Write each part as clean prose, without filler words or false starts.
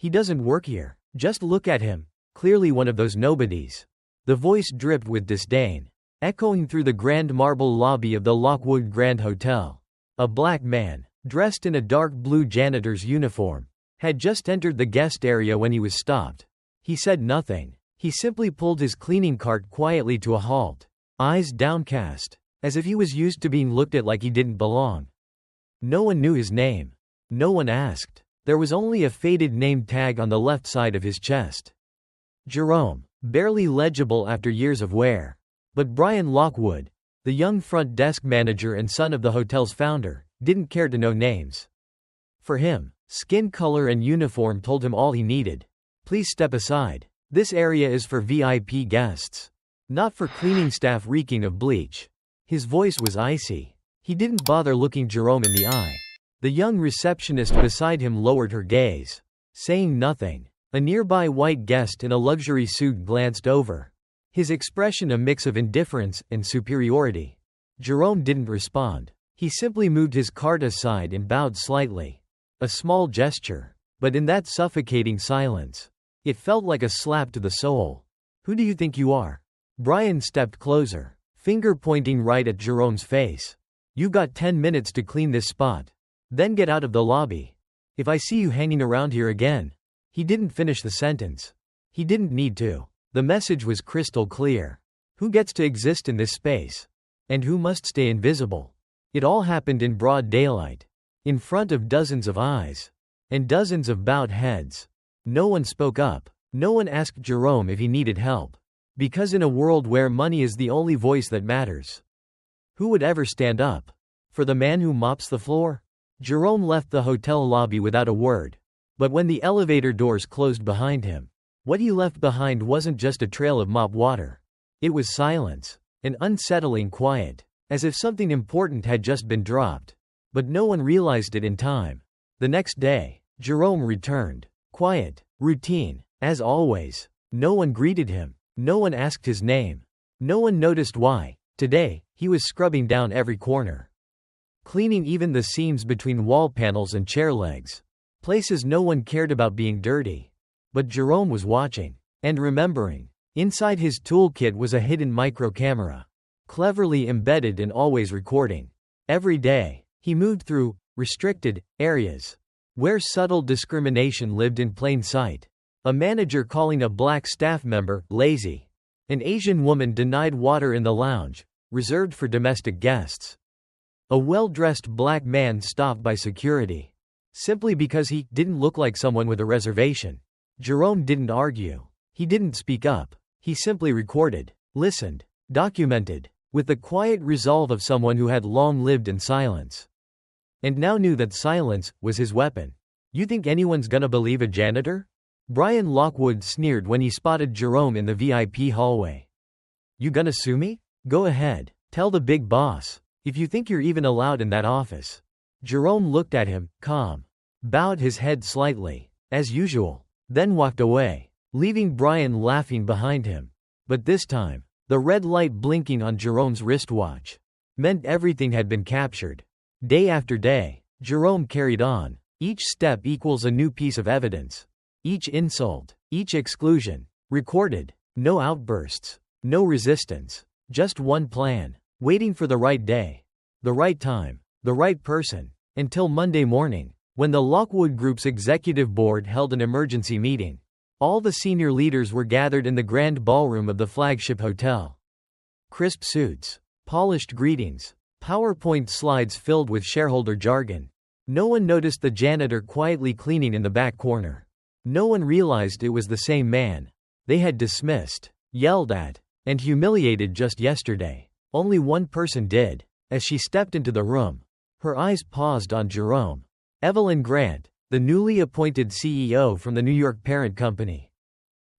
He doesn't work here. Just look at him. Clearly one of those nobodies. The voice dripped with disdain, echoing through the grand marble lobby of the Lockwood Grand Hotel. A black man, dressed in a dark blue janitor's uniform, had just entered the guest area when he was stopped. He said nothing. He simply pulled his cleaning cart quietly to a halt, eyes downcast, as if he was used to being looked at like he didn't belong. No one knew his name. No one asked. There was only a faded name tag on the left side of his chest. Jerome, barely legible after years of wear. But Brian Lockwood, the young front desk manager and son of the hotel's founder, didn't care to know names. For him, skin color and uniform told him all he needed. Please step aside. This area is for VIP guests. Not for cleaning staff reeking of bleach. His voice was icy. He didn't bother looking Jerome in the eye. The young receptionist beside him lowered her gaze, saying nothing. A nearby white guest in a luxury suit glanced over, his expression a mix of indifference and superiority. Jerome didn't respond. He simply moved his cart aside and bowed slightly. A small gesture, but in that suffocating silence, it felt like a slap to the soul. Who do you think you are? Brian stepped closer, finger pointing right at Jerome's face. You got 10 minutes to clean this spot. Then get out of the lobby. If I see you hanging around here again. He didn't finish the sentence. He didn't need to. The message was crystal clear. Who gets to exist in this space? And who must stay invisible? It all happened in broad daylight, in front of dozens of eyes, and dozens of bowed heads. No one spoke up. No one asked Jerome if he needed help. Because in a world where money is the only voice that matters, who would ever stand up? For the man who mops the floor? Jerome left the hotel lobby without a word. But when the elevator doors closed behind him, what he left behind wasn't just a trail of mop water. It was silence, an unsettling quiet, as if something important had just been dropped. But no one realized it in time. The next day, Jerome returned. Quiet, routine, as always. No one greeted him. No one asked his name. No one noticed why. Today, he was scrubbing down every corner, cleaning even the seams between wall panels and chair legs. Places no one cared about being dirty. But Jerome was watching, and remembering. Inside his toolkit was a hidden micro camera, cleverly embedded and always recording. Every day, he moved through restricted areas where subtle discrimination lived in plain sight. A manager calling a black staff member lazy. An Asian woman denied water in the lounge, reserved for domestic guests. A well-dressed black man stopped by security, simply because he didn't look like someone with a reservation. Jerome didn't argue. He didn't speak up. He simply recorded, listened, documented, with the quiet resolve of someone who had long lived in silence. And now knew that silence was his weapon. You think anyone's gonna believe a janitor? Brian Lockwood sneered when he spotted Jerome in the VIP hallway. You gonna sue me? Go ahead. Tell the big boss. If you think you're even allowed in that office. Jerome looked at him, calm, bowed his head slightly, as usual, then walked away, leaving Brian laughing behind him. But this time, the red light blinking on Jerome's wristwatch meant everything had been captured. Day after day, Jerome carried on. Each step equals a new piece of evidence. Each insult, each exclusion, recorded. No outbursts, no resistance, just one plan, waiting for the right day, the right time, the right person, until Monday morning, when the Lockwood Group's executive board held an emergency meeting. All the senior leaders were gathered in the grand ballroom of the flagship hotel. Crisp suits, polished greetings, PowerPoint slides filled with shareholder jargon. No one noticed the janitor quietly cleaning in the back corner. No one realized it was the same man they had dismissed, yelled at, and humiliated just yesterday. Only one person did. As she stepped into the room, her eyes paused on Jerome. Evelyn Grant, the newly appointed CEO from the New York parent company.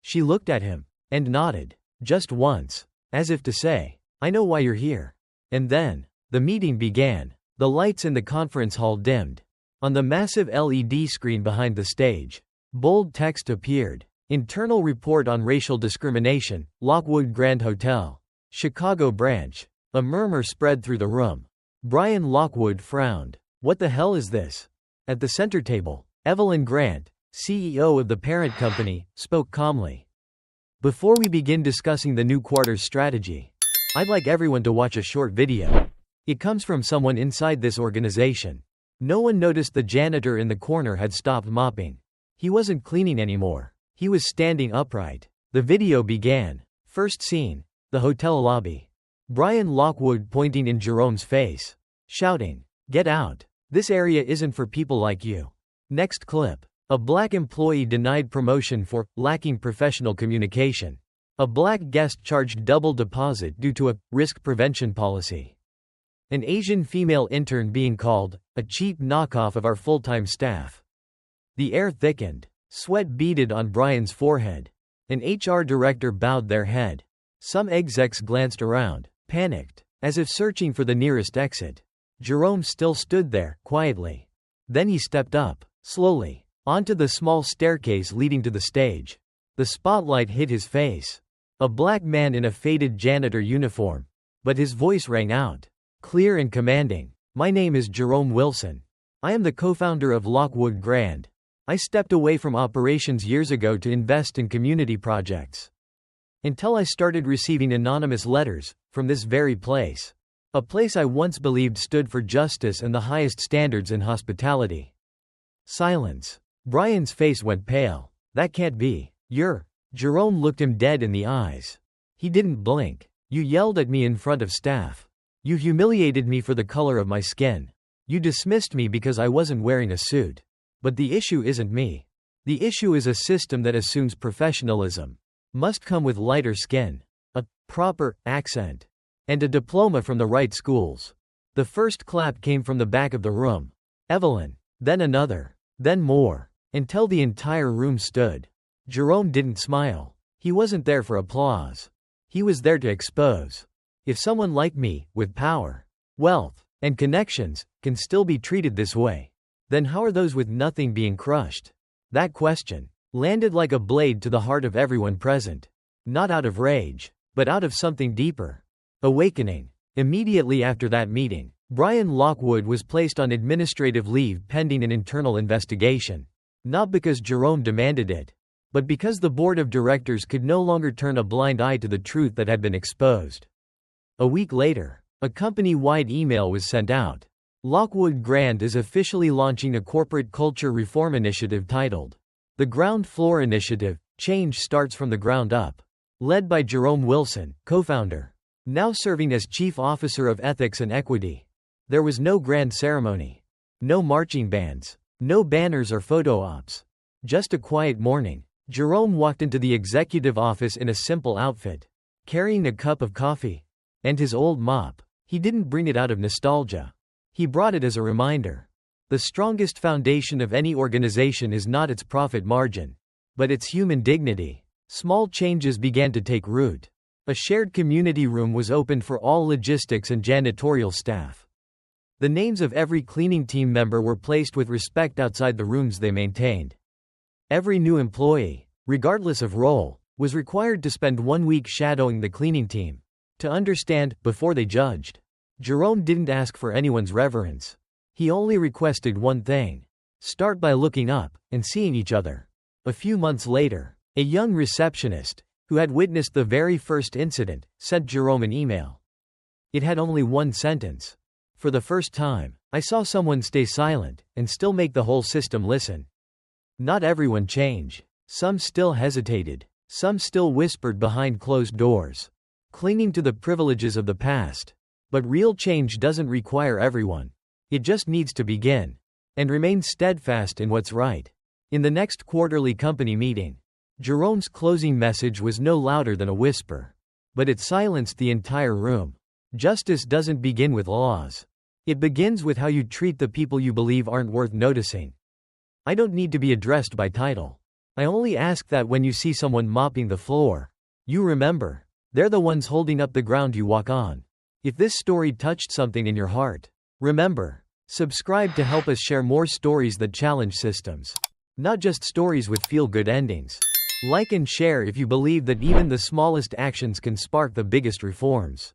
She looked at him, and nodded, just once, as if to say, I know why you're here. And then, the meeting began. The lights in the conference hall dimmed. On the massive LED screen behind the stage, bold text appeared. Internal report on racial discrimination, Lockwood Grand Hotel, Chicago branch. A murmur spread through the room. Brian Lockwood frowned. What the hell is this? At the center table, Evelyn Grant, CEO of the parent company, spoke calmly. Before we begin discussing the new quarter's strategy, I'd like everyone to watch a short video. It comes from someone inside this organization. No one noticed the janitor in the corner had stopped mopping. He wasn't cleaning anymore. He was standing upright. The video began. First scene, the hotel lobby. Brian Lockwood pointing in Jerome's face, shouting, "Get out. This area isn't for people like you." Next clip. A black employee denied promotion for lacking professional communication. A black guest charged double deposit due to a risk prevention policy. An Asian female intern being called a cheap knockoff of our full-time staff. The air thickened. Sweat beaded on Brian's forehead. An HR director bowed their head. Some execs glanced around, panicked, as if searching for the nearest exit. Jerome still stood there, quietly. Then he stepped up, slowly, onto the small staircase leading to the stage. The spotlight hit his face. A black man in a faded janitor uniform. But his voice rang out, clear and commanding. "My name is Jerome Wilson. I am the co-founder of Lockwood Grand. I stepped away from operations years ago to invest in community projects. Until I started receiving anonymous letters from this very place. A place I once believed stood for justice and the highest standards in hospitality." Silence. Brian's face went pale. "That can't be. Jerome looked him dead in the eyes. He didn't blink. "You yelled at me in front of staff. You humiliated me for the color of my skin. You dismissed me because I wasn't wearing a suit. But the issue isn't me. The issue is a system that assumes professionalism must come with lighter skin, a proper accent, and a diploma from the right schools." The first clap came from the back of the room. Evelyn. Then another. Then more. Until the entire room stood. Jerome didn't smile. He wasn't there for applause. He was there to expose. If someone like me, with power, wealth, and connections, can still be treated this way, then how are those with nothing being crushed? That question landed like a blade to the heart of everyone present. Not out of rage, but out of something deeper. Awakening. Immediately after that meeting, Brian Lockwood was placed on administrative leave pending an internal investigation. Not because Jerome demanded it, but because the board of directors could no longer turn a blind eye to the truth that had been exposed. A week later, a company-wide email was sent out. Lockwood Grand is officially launching a corporate culture reform initiative titled The Ground Floor Initiative. Change starts from the ground up. Led by Jerome Wilson, co-founder, now serving as Chief Officer of Ethics and Equity. There was no grand ceremony. No marching bands. No banners or photo ops. Just a quiet morning. Jerome walked into the executive office in a simple outfit, carrying a cup of coffee and his old mop. He didn't bring it out of nostalgia. He brought it as a reminder. The strongest foundation of any organization is not its profit margin, but its human dignity. Small changes began to take root. A shared community room was opened for all logistics and janitorial staff. The names of every cleaning team member were placed with respect outside the rooms they maintained. Every new employee, regardless of role, was required to spend 1 week shadowing the cleaning team, to understand, before they judged. Jerome didn't ask for anyone's reverence. He only requested one thing. Start by looking up and seeing each other. A few months later, a young receptionist, who had witnessed the very first incident, sent Jerome an email. It had only one sentence. "For the first time, I saw someone stay silent and still make the whole system listen." Not everyone changed. Some still hesitated. Some still whispered behind closed doors, clinging to the privileges of the past. But real change doesn't require everyone. It just needs to begin. And remain steadfast in what's right. In the next quarterly company meeting, Jerome's closing message was no louder than a whisper. But it silenced the entire room. Justice doesn't begin with laws. It begins with how you treat the people you believe aren't worth noticing. I don't need to be addressed by title. I only ask that when you see someone mopping the floor, you remember, they're the ones holding up the ground you walk on. If this story touched something in your heart, remember, subscribe to help us share more stories that challenge systems. Not just stories with feel-good endings. Like and share if you believe that even the smallest actions can spark the biggest reforms.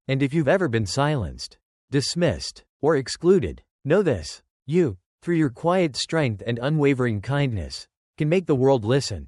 And if you've ever been silenced, dismissed, or excluded, know this. You through your quiet strength and unwavering kindness, can make the world listen.